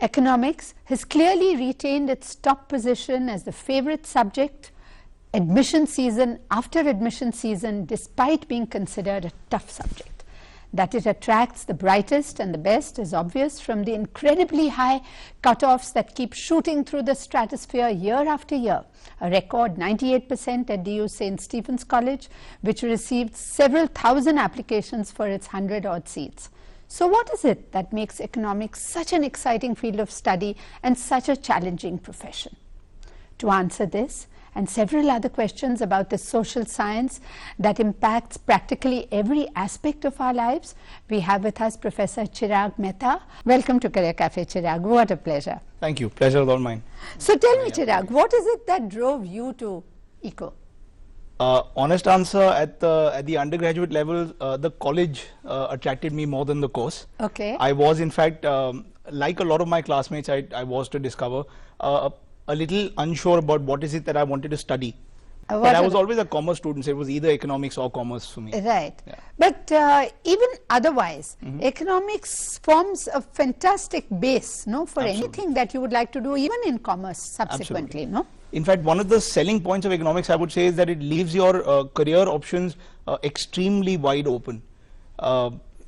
Economics has clearly retained its top position as the favorite subject admission season after admission season, despite being considered a tough subject. That it attracts the brightest and the best is obvious from the incredibly high cutoffs that keep shooting through the stratosphere year after year. A record 98% at DU St. Stephen's College, which received several thousand applications for its 100-odd seats. So what is it that makes economics such an exciting field of study and such a challenging profession? To answer this and several other questions about the social science that impacts practically every aspect of our lives, we have with us Professor Chirag Mehta. Welcome to Career Cafe, Chirag. What a pleasure. Thank you. Pleasure is all mine. So tell me, Chirag, what is it that drove you to Eco? Honest answer, at the undergraduate level, the college attracted me more than the course. Okay. I was, in fact, like a lot of my classmates, I was to discover, a little unsure about what is it that I wanted to study. But I was always a commerce student, so it was either economics or commerce for me. Right. Yeah. But even otherwise, economics forms a fantastic base, no, for Absolutely. anything that you would like to do, even in commerce subsequently, no? In fact, one of the selling points of economics, I would say, is that it leaves your career options extremely wide open.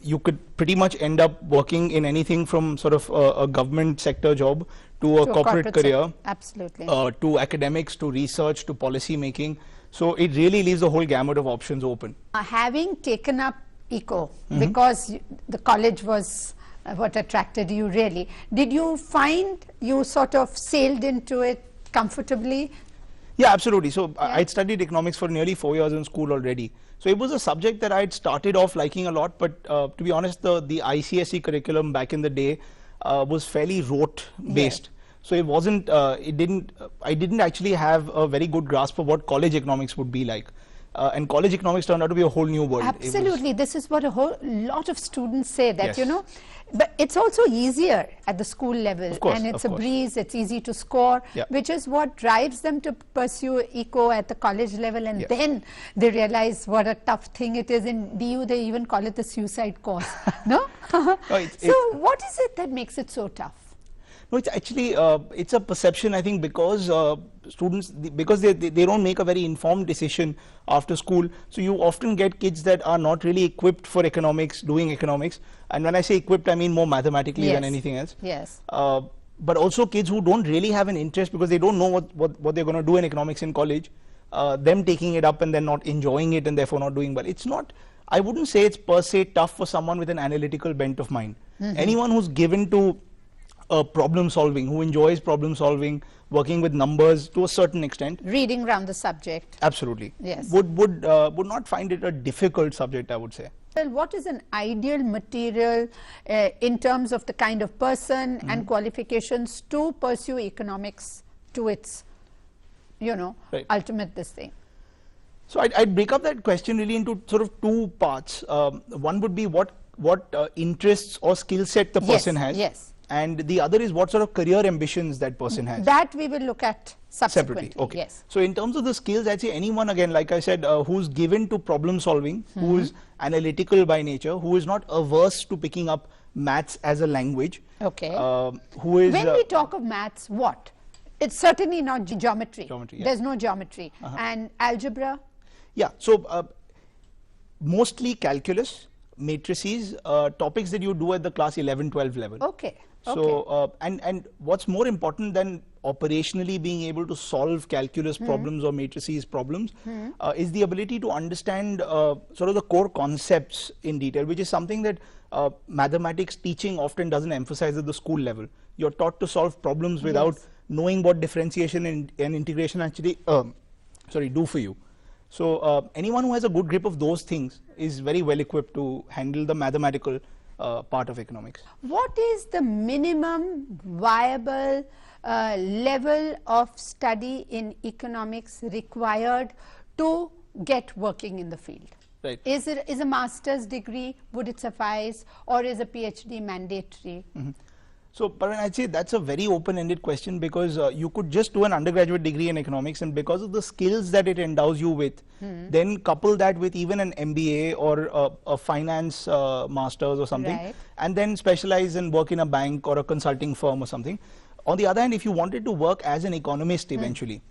You could pretty much end up working in anything from sort of a government sector job to a corporate career. Absolutely. To academics, to research, to policy making. So it really leaves the whole gamut of options open. Having taken up Eco, because the college was what attracted you really, did you find you sort of sailed into it comfortably? Yeah, absolutely. So I'd studied economics for nearly 4 years in school already. So it was a subject that I'd started off liking a lot, but to be honest, the ICSE curriculum back in the day was fairly rote based. Yeah. So it wasn't, I didn't actually have a very good grasp of what college economics would be like. And college economics turned out to be a whole new world. Absolutely. This is what a whole lot of students say, that, yes, you know, but it's also easier at the school level, and it's a breeze, it's easy to score, yeah, which is what drives them to pursue Eco at the college level, and yes, then they realize what a tough thing it is. In DU, they even call it the suicide course, no? No, so what is it that makes it so tough? No, it's actually, it's a perception, I think, because students, because they don't make a very informed decision after school. So you often get kids that are not really equipped for economics, doing economics. And when I say equipped, I mean more mathematically, yes, than anything else. Yes. But also kids who don't really have an interest because they don't know what they're going to do in economics in college, them taking it up and then not enjoying it and therefore not doing well. It's not, I wouldn't say it's per se tough for someone with an analytical bent of mind. Anyone who's given to problem solving, who enjoys problem solving, working with numbers to a certain extent, reading around the subject, absolutely, yes, would not find it a difficult subject, I would say. Well, what is an ideal material in terms of the kind of person and qualifications to pursue economics to its, you know, right, ultimate this thing? So I'd break up that question really into sort of two parts. One would be what interests or skill set the person has. Yes. And the other is what sort of career ambitions that person has. That we will look at subsequently. Separately. Okay. Yes. So in terms of the skills, I'd say anyone, again, like I said, who's given to problem solving, who is analytical by nature, who is not averse to picking up maths as a language. Okay. Who is, when we talk of maths, what? It's certainly not geometry. Yeah. There's no geometry. And algebra? Yeah. So mostly calculus, matrices, topics that you do at the class 11, 12 level. Okay. So, and what's more important than operationally being able to solve calculus problems or matrices problems is the ability to understand sort of the core concepts in detail, which is something that mathematics teaching often doesn't emphasize at the school level. You're taught to solve problems without knowing what differentiation and integration actually do for you. So anyone who has a good grip of those things is very well equipped to handle the mathematical part of economics. What is the minimum viable level of study in economics required to get working in the field? Right. Is a master's degree, would it suffice, or is a PhD mandatory? So, Pervin, I'd say that's a very open-ended question, because you could just do an undergraduate degree in economics, and because of the skills that it endows you with, then couple that with even an MBA or a finance master's or something, Right. and then specialize and work in a bank or a consulting firm or something. On the other hand, if you wanted to work as an economist eventually,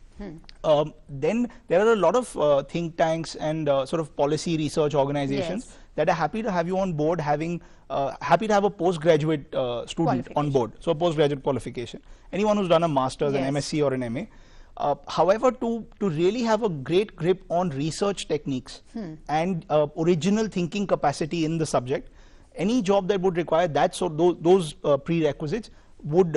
then there are a lot of think tanks and sort of policy research organizations Yes. that are happy to have you on board, having happy to have a postgraduate student on board, so a postgraduate qualification. Anyone who's done a master's, an Yes. MSc or an MA. However, to really have a great grip on research techniques and original thinking capacity in the subject, any job that would require that, so those prerequisites would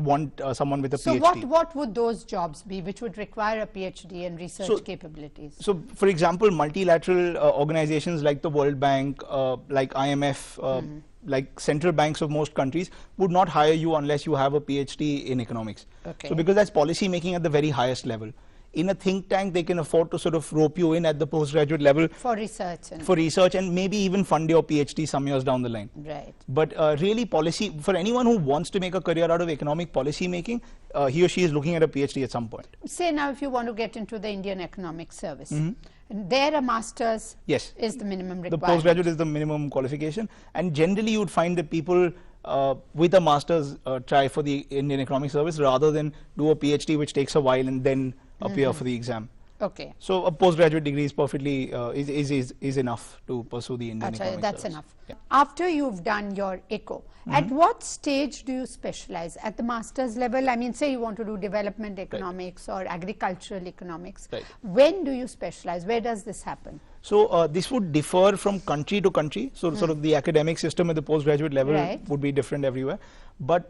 want someone with a So PhD. what would those jobs be which would require a PhD and research capabilities? So, for example, multilateral organizations like the World Bank, like IMF, like central banks of most countries would not hire you unless you have a PhD in economics. Okay. So, because that's policy making at the very highest level. In a think tank, they can afford to sort of rope you in at the postgraduate level For research and maybe even fund your PhD some years down the line. Right. But really, policy, for anyone who wants to make a career out of economic policy making, he or she is looking at a PhD at some point. Say now if you want to get into the Indian Economic Service, and there a master's Yes. is the minimum The requirement. postgraduate is the minimum qualification, and generally you would find that people with a master's try for the Indian Economic Service rather than do a PhD, which takes a while and then appear for the exam. Okay. So a postgraduate degree is perfectly is enough to pursue the Indian Economic That's Service. enough. Yeah. After you've done your eco, at what stage do you specialize? At the master's level? I mean, say you want to do development economics or agricultural economics. Right. When do you specialize? Where does this happen? So this would differ from country to country. So sort of the academic system at the postgraduate level Right. would be different everywhere. But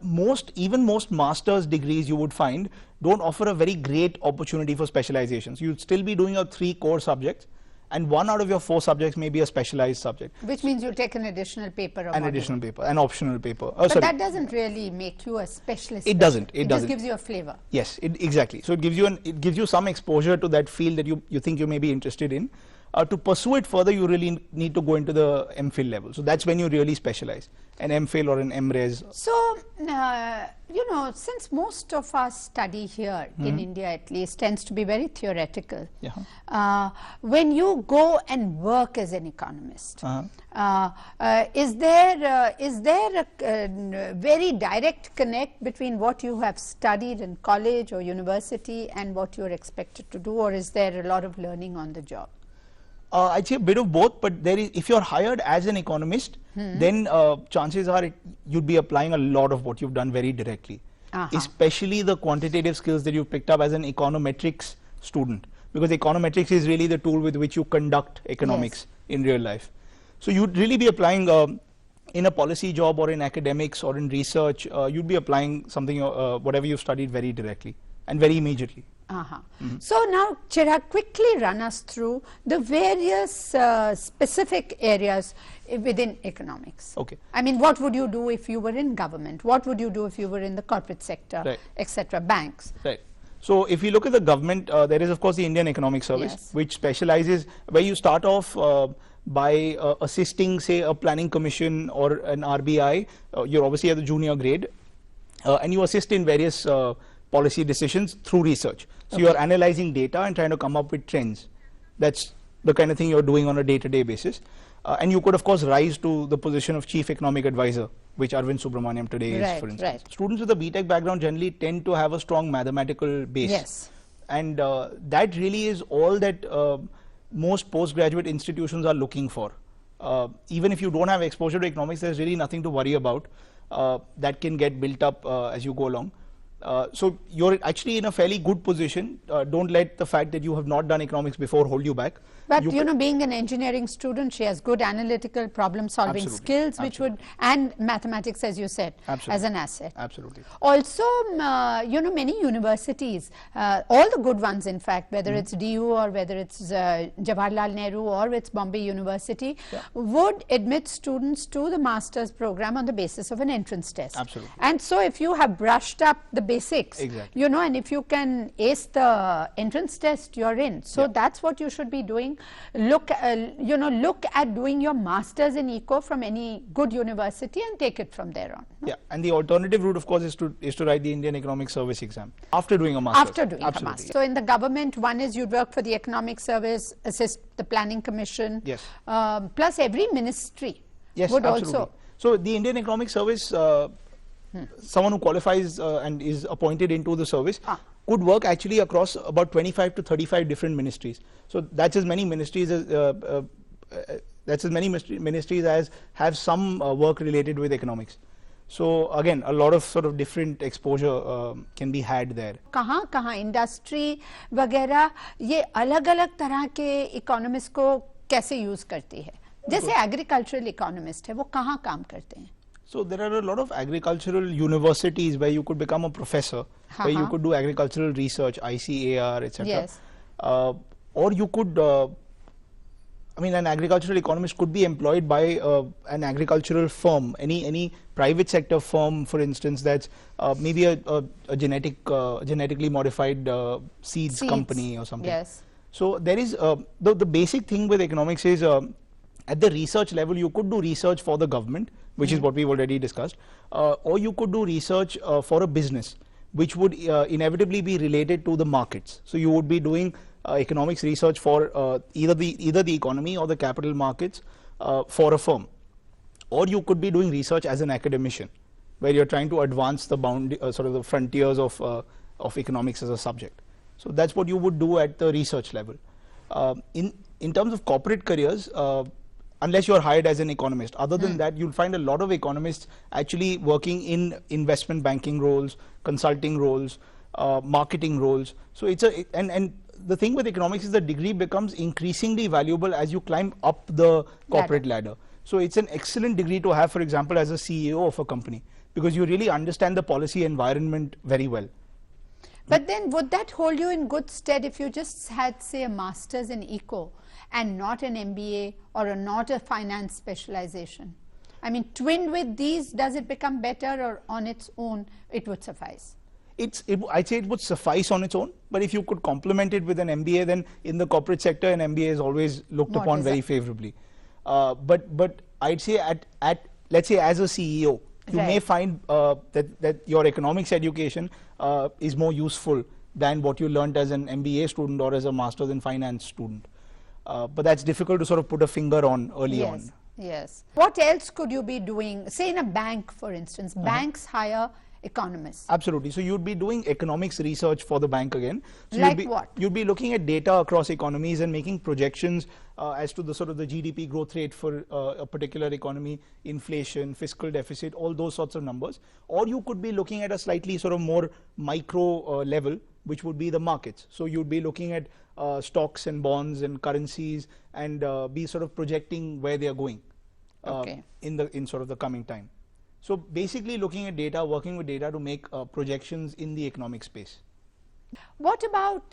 even most master's degrees you would find don't offer a very great opportunity for specializations. You'd still be doing your 3 core subjects, and 1 out of your 4 subjects may be a specialized subject. Which means you take an additional paper or An module. additional paper, an optional paper. But Sorry. that doesn't really make you a specialist. It doesn't. It It doesn't. just gives you a flavor. Yes, exactly. So it gives you some exposure to that field that you think you may be interested in. To pursue it further, you really need to go into the MPhil level. So that's when you really specialize, an MPhil or an MRes. So, you know, since most of our study here in India at least tends to be very theoretical, when you go and work as an economist, is there a very direct connect between what you have studied in college or university and what you're expected to do, or is there a lot of learning on the job? I'd say a bit of both, but if you're hired as an economist, then chances are you'd be applying a lot of what you've done very directly, especially the quantitative skills that you've picked up as an econometrics student, because econometrics is really the tool with which you conduct economics in real life. So you'd really be applying in a policy job or in academics or in research, you'd be applying something, whatever you've studied, very directly and very immediately. So now, Chirag, quickly run us through the various specific areas within economics. Okay. I mean, what would you do if you were in government? What would you do if you were in the corporate sector, etc., banks? Right. So if you look at the government, there is of course the Indian Economic Service, which specializes, where you start off by assisting, say, a planning commission or an RBI. You're obviously at the junior grade, and you assist in various policy decisions through research. So you're analyzing data and trying to come up with trends. That's the kind of thing you're doing on a day-to-day basis. And you could of course rise to the position of Chief Economic Advisor, which Arvind Subramaniam today is, for instance. Students with a BTech background generally tend to have a strong mathematical base. Yes. And that really is all that most postgraduate institutions are looking for. Even if you don't have exposure to economics, there's really nothing to worry about. That can get built up as you go along. So you're actually in a fairly good position. Don't let the fact that you have not done economics before hold you back. But you know, being an engineering student, she has good analytical problem solving skills, which would, and mathematics, as you said, as an asset. Absolutely. Also, you know, many universities, all the good ones in fact, whether it's DU or whether it's Jawaharlal Nehru or it's Bombay University, would admit students to the master's program on the basis of an entrance test. Absolutely. And so if you have brushed up the basics. Exactly. You know, and if you can ace the entrance test, you're in. So Yeah. that's what you should be doing. Look, you know, look at doing your masters in eco from any good university and take it from there on. No? Yeah, and the alternative route, of course, is to write the Indian Economic Service exam after doing a master's. After doing a master. So in the government, one is you'd work for the Economic Service, assist the Planning Commission. Yes. Plus every ministry Yes, would absolutely. also. So the Indian Economic Service, someone who qualifies and is appointed into the service could work actually across about 25 to 35 different ministries. So that's as many ministries as have some work related with economics. So again, a lot of sort of different exposure can be had there. कहाँ industry वगैरह ये अलग-अलग तरह के economist को कैसे use करती है? जैसे एग्रीकल्चरल इकोनॉमिस्ट है, वो कहाँ काम करते हैं? So there are a lot of agricultural universities where you could become a professor, where you could do agricultural research, ICAR, etc. Yes. Or you could, I mean, an agricultural economist could be employed by an agricultural firm, any private sector firm, for instance, that's maybe a genetically modified seeds company or something. Yes. So there is the basic thing with economics is at the research level you could do research for the government, which is what we've already discussed, or you could do research for a business, which would inevitably be related to the markets. So you would be doing economics research for either the economy or the capital markets for a firm, or you could be doing research as an academician, where you're trying to advance the sort of the frontiers of economics as a subject. So that's what you would do at the research level. In terms of corporate careers, unless you're hired as an economist, other than that, you'll find a lot of economists actually working in investment banking roles, consulting roles, marketing roles. So it's and the thing with economics is the degree becomes increasingly valuable as you climb up the corporate ladder. So it's an excellent degree to have, for example, as a CEO of a company, because you really understand the policy environment very well. But then would that hold you in good stead if you just had, say, a master's in eco and not an MBA or not a finance specialization? I mean, twinned with these, does it become better, or on its own it would suffice? I'd say it would suffice on its own, but if you could complement it with an MBA, then in the corporate sector an MBA is always looked upon very favorably. But I'd say let's say as a CEO, you may find that your economics education is more useful than what you learnt as an MBA student or as a master's in finance student. But that's difficult to sort of put a finger on early on. Yes. What else could you be doing? Say in a bank, for instance, banks hire economists. Absolutely. So you'd be doing economics research for the bank again. So like what? You'd be looking at data across economies and making projections as to the sort of the GDP growth rate for a particular economy, inflation, fiscal deficit, all those sorts of numbers. Or you could be looking at a slightly sort of more micro level, which would be the markets. So you'd be looking at stocks and bonds and currencies and be sort of projecting where they are going in sort of the coming time. So basically looking at data, working with data to make projections in the economic space. What about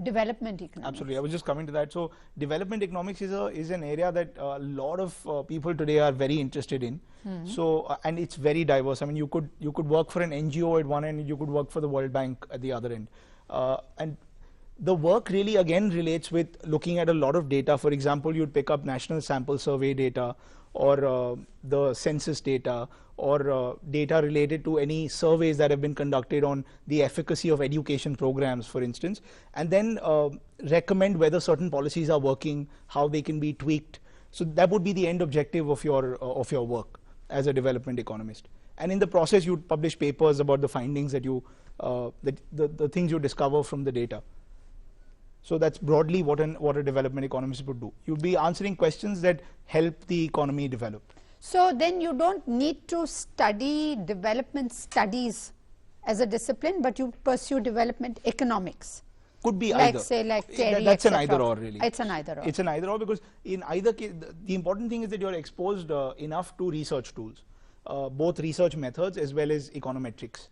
development economics? Absolutely, I was just coming to that. So development economics is an area that a lot of people today are very interested in. So and it's very diverse. I mean, you could work for an NGO at one end, you could work for the World Bank at the other end, and the work really again relates with looking at a lot of data. For example, you'd pick up national sample survey data, or the census data, or data related to any surveys that have been conducted on the efficacy of education programs, for instance, and then recommend whether certain policies are working, how they can be tweaked. So that would be the end objective of your work as a development economist. And in the process, you'd publish papers about the findings that you the things you discover from the data. So that's broadly what a development economist would do. You'd be answering questions that help the economy develop. So then you don't need to study development studies as a discipline, but you pursue development economics. Could be like either. Say like Terry, that's an either or really. It's an either or. It's an either or, because in either case, the important thing is that you're exposed enough to research tools, both research methods as well as econometrics,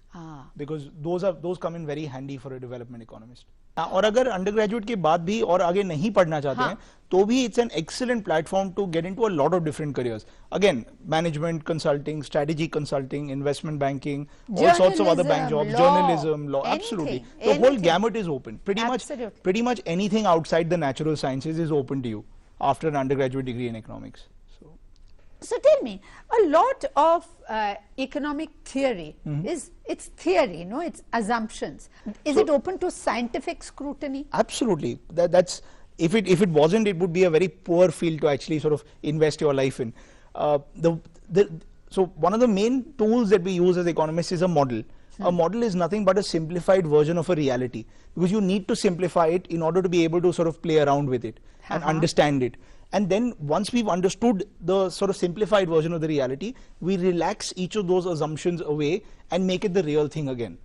because those come in very handy for a development economist. और अगर undergraduate के बाद भी और आगे नहीं पढ़ना चाहते हैं तो भी it's an excellent platform to get into a lot of different careers. Again, management consulting, strategy consulting, investment banking, all sorts of other bank jobs, journalism, law, absolutely. The whole gamut is open. Pretty much anything outside the natural sciences is open to you after an undergraduate degree in economics. So tell me, a lot of economic theory it's theory, no? It's assumptions. Is it open to scientific scrutiny? Absolutely. That's if it wasn't, it would be a very poor field to actually sort of invest your life in. So one of the main tools that we use as economists is a model. A model is nothing but a simplified version of a reality, because you need to simplify it in order to be able to sort of play around with it and understand it. And then once we've understood the sort of simplified version of the reality, we relax each of those assumptions away and make it the real thing again.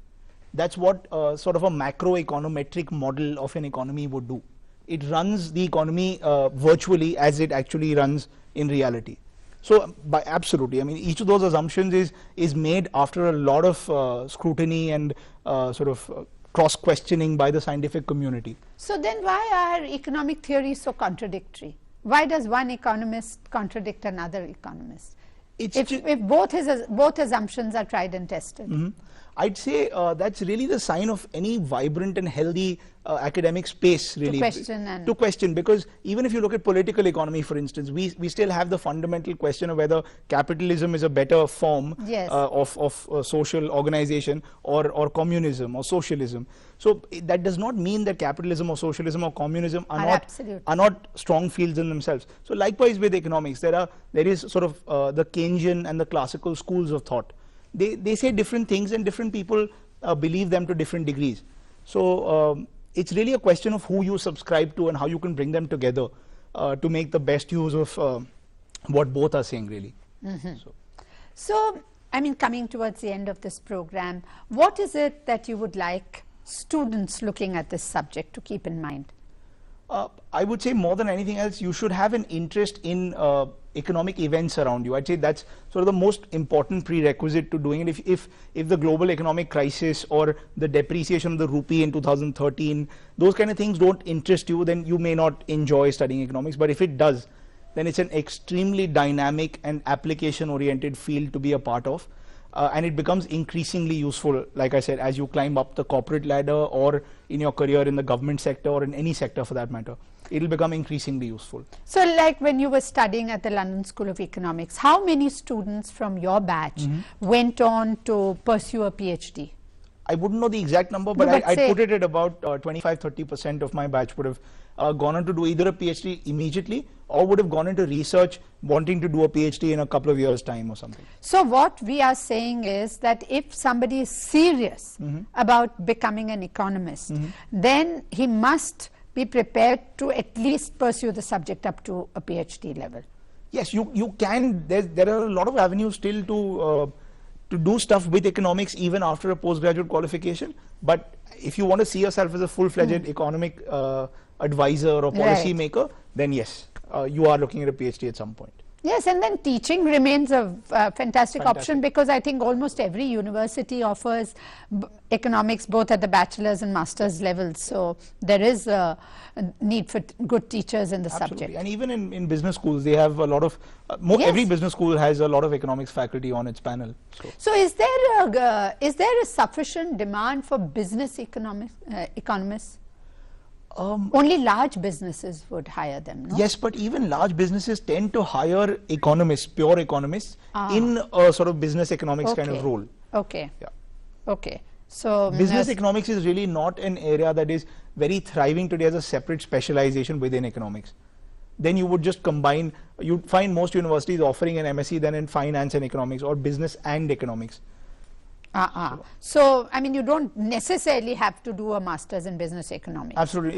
That's what sort of a macroeconometric model of an economy would do. It runs the economy virtually as it actually runs in reality. So absolutely, I mean, each of those assumptions is made after a lot of scrutiny and sort of cross-questioning by the scientific community. So then why are economic theories so contradictory? Why does one economist contradict another economist? If both assumptions are tried and tested. I'd say that's really the sign of any vibrant and healthy academic space, really. To question, because even if you look at political economy, for instance, we still have the fundamental question of whether capitalism is a better form of social organization or communism or socialism. So that does not mean that capitalism or socialism or communism are not strong fields in themselves. So likewise with economics, there is sort of the Keynesian and the classical schools of thought. They say different things and different people believe them to different degrees. So it's really a question of who you subscribe to and how you can bring them together to make the best use of what both are saying, really. So, I mean, coming towards the end of this program, what is it that you would like students looking at this subject to keep in mind? I would say more than anything else, you should have an interest in economic events around you. I'd say that's sort of the most important prerequisite to doing it. If the global economic crisis or the depreciation of the rupee in 2013, those kind of things don't interest you, then you may not enjoy studying economics. But if it does, then it's an extremely dynamic and application-oriented field to be a part of. And it becomes increasingly useful, like I said, as you climb up the corporate ladder or in your career in the government sector or in any sector for that matter. It'll become increasingly useful. So like when you were studying at the London School of Economics, how many students from your batch went on to pursue a PhD? I wouldn't know the exact number, but I'd put it at about 25-30% of my batch would have gone on to do either a PhD immediately or would have gone into research wanting to do a PhD in a couple of years' time or something. So what we are saying is that if somebody is serious about becoming an economist, then he must be prepared to at least pursue the subject up to a PhD level. Yes, you can. There are a lot of avenues still to do stuff with economics even after a postgraduate qualification. But if you want to see yourself as a full-fledged economic advisor or policy maker, then yes, you are looking at a PhD at some point. Yes, and then teaching remains a fantastic option, because I think almost every university offers economics both at the bachelor's and master's levels. So there is a need for good teachers in the subject. And even in business schools, they have a lot of, every business school has a lot of economics faculty on its panel. So is there a sufficient demand for business economists? Only large businesses would hire them, no? Yes, but even large businesses tend to hire economists, pure economists, in a sort of business economics kind of role. Okay. Yeah. Okay. So business economics is really not an area that is very thriving today as a separate specialization within economics. Then you would just combine, you'd find most universities offering an MSc then in finance and economics or business and economics. So, I mean, you don't necessarily have to do a master's in business economics. Absolutely.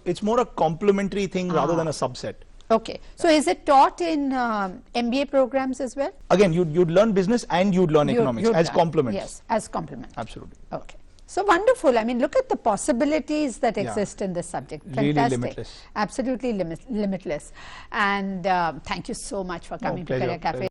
It's more a complementary thing rather than a subset. Okay. So, is it taught in MBA programs as well? Again, you'd learn business and you'd learn economics as complements. Yes, as complements. Absolutely. Okay. So wonderful. I mean, look at the possibilities that exist in this subject. Fantastic. Really limitless. Absolutely limitless. And thank you so much for coming to Career Cafe.